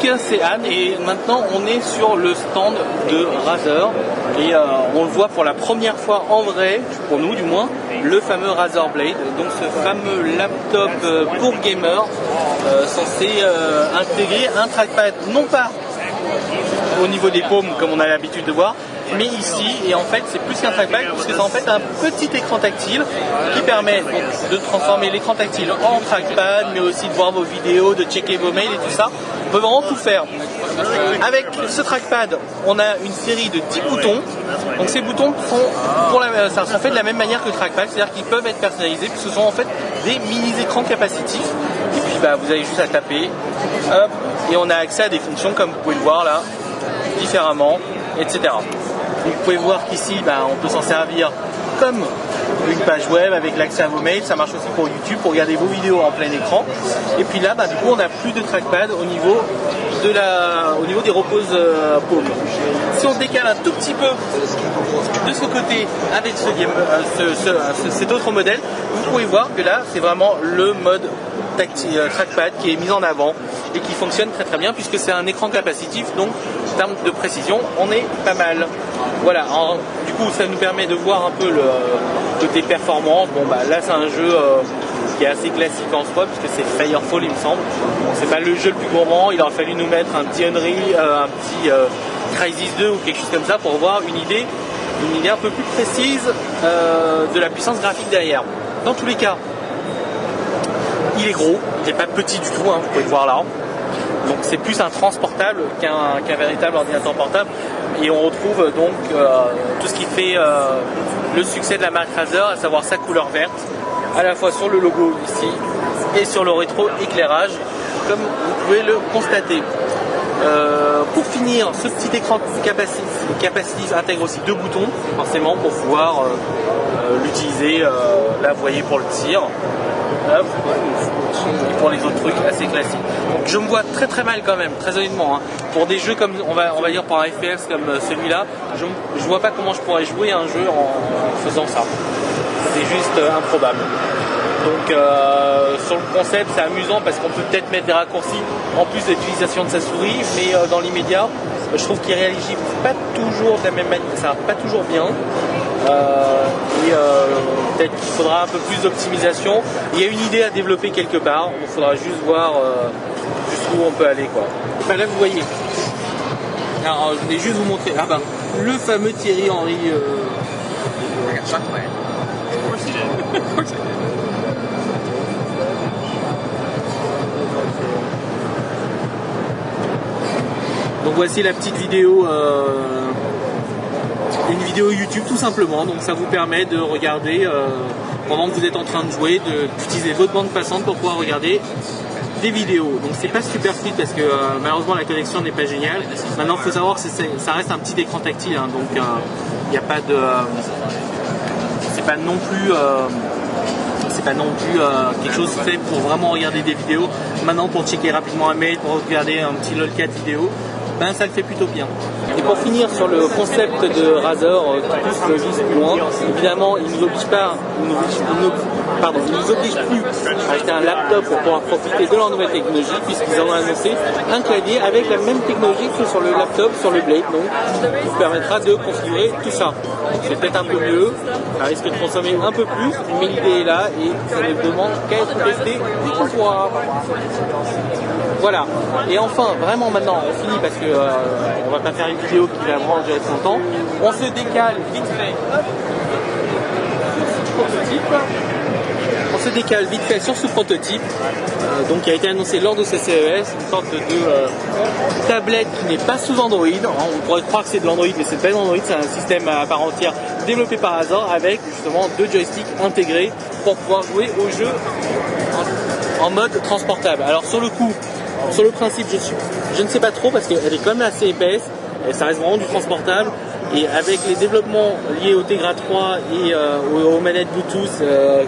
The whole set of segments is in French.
geek, c'est Anne et maintenant on est sur le stand de Razer et on le voit pour la première fois en vrai, pour nous du moins, le fameux Razer Blade, donc ce fameux laptop pour gamer censé intégrer un trackpad, non pas au niveau des paumes comme on a l'habitude de voir, mais ici, et en fait c'est plus qu'un trackpad puisque c'est en fait un petit écran tactile qui permet donc de transformer l'écran tactile en trackpad, mais aussi de voir vos vidéos, de checker vos mails et tout ça. On peut vraiment tout faire. Avec ce trackpad, on a une série de 10 boutons. Donc ces boutons sont faits de la même manière que le trackpad, c'est-à-dire qu'ils peuvent être personnalisés puisque ce sont en fait des mini-écrans capacitifs. Et puis vous avez juste à taper, hop, et on a accès à des fonctions comme vous pouvez le voir là, différemment, etc. Vous pouvez voir qu'ici, on peut s'en servir comme une page web avec l'accès à vos mails. Ça marche aussi pour YouTube, pour regarder vos vidéos en plein écran. Et puis là, du coup, on n'a plus de trackpad au niveau des reposes paumes. Si on se décale un tout petit peu de ce côté avec cet autre modèle, vous pouvez voir que là, c'est vraiment le mode trackpad qui est mis en avant et qui fonctionne très très bien puisque c'est un écran capacitif, donc en termes de précision on est pas mal. Voilà, du coup ça nous permet de voir un peu le côté performance. Là c'est un jeu qui est assez classique en soi puisque c'est Firefall il me semble. C'est pas le jeu le plus gourmand, il aurait fallu nous mettre un petit Unreal, un petit Crysis 2 ou quelque chose comme ça pour voir une idée un peu plus précise de la puissance graphique derrière. Dans tous les cas, il est gros, il n'est pas petit du tout, vous pouvez le voir là. Donc c'est plus un transportable qu'un véritable ordinateur portable. Et on retrouve donc tout ce qui fait le succès de la marque Razer, à savoir sa couleur verte, à la fois sur le logo ici et sur le rétro-éclairage, comme vous pouvez le constater. Pour finir, ce petit écran capacitif intègre aussi 2 boutons, forcément pour pouvoir l'utiliser, là vous voyez pour le tir, hop, et pour les autres trucs assez classiques. Donc je me vois très très mal quand même, très honnêtement, pour des jeux comme, on va dire pour un FPS comme celui-là, je vois pas comment je pourrais jouer un jeu en faisant ça. C'est juste improbable. Donc sur le concept c'est amusant parce qu'on peut peut-être mettre des raccourcis en plus de l'utilisation de sa souris, mais dans l'immédiat je trouve qu'il réagit pas toujours de la même manière, ça va pas toujours bien. Peut-être qu'il faudra un peu plus d'optimisation. Il y a une idée à développer quelque part, il faudra juste voir jusqu'où on peut aller, quoi. Là vous voyez. Alors je voulais juste vous montrer le fameux Thierry Henry. Donc voici la petite vidéo, une vidéo YouTube tout simplement. Donc ça vous permet de regarder pendant que vous êtes en train de jouer, d'utiliser votre bande passante pour pouvoir regarder des vidéos. Donc c'est pas super fluide parce que malheureusement la connexion n'est pas géniale. Maintenant il faut savoir que ça reste un petit écran tactile, donc il n'y a pas de, c'est pas non plus quelque chose fait pour vraiment regarder des vidéos. Maintenant pour checker rapidement un mail, pour regarder un petit lolcat vidéo, ça le fait plutôt bien. Et pour finir sur le concept de Razer qui pousse le vice plus loin, évidemment il nous oblige plus à acheter un laptop pour pouvoir profiter de leur nouvelle technologie, puisqu'ils ont annoncé un clavier avec la même technologie que sur le laptop, sur le Blade, donc qui vous permettra de configurer tout ça. C'est peut-être un peu mieux, ça risque de consommer un peu plus, mais l'idée est là et ça ne demande qu'à être testé une fois. Voilà. Et enfin, vraiment maintenant, on finit parce que on va pas faire une vidéo qui va vraiment durer longtemps. On se décale vite fait. On se décale vite fait sur ce prototype, donc qui a été annoncé lors de ce CES, une sorte de tablette qui n'est pas sous Android. On pourrait croire que c'est de l'Android, mais c'est pas de l'Android, c'est un système à part entière développé par Razer avec justement 2 joysticks intégrés pour pouvoir jouer au jeu en mode transportable. Alors sur le principe, je ne sais pas trop parce qu'elle est quand même assez épaisse, et ça reste vraiment du transportable. Et avec les développements liés au Tegra 3 et aux manettes Bluetooth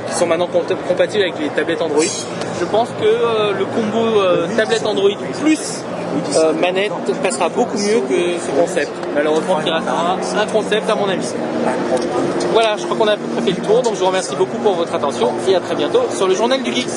qui sont maintenant compatibles avec les tablettes Android, je pense que le combo tablette Android plus manette passera beaucoup mieux que ce concept. Malheureusement, qui restera un concept à mon avis. Voilà, je crois qu'on a à peu près fait le tour, donc je vous remercie beaucoup pour votre attention et à très bientôt sur le Journal du Geek.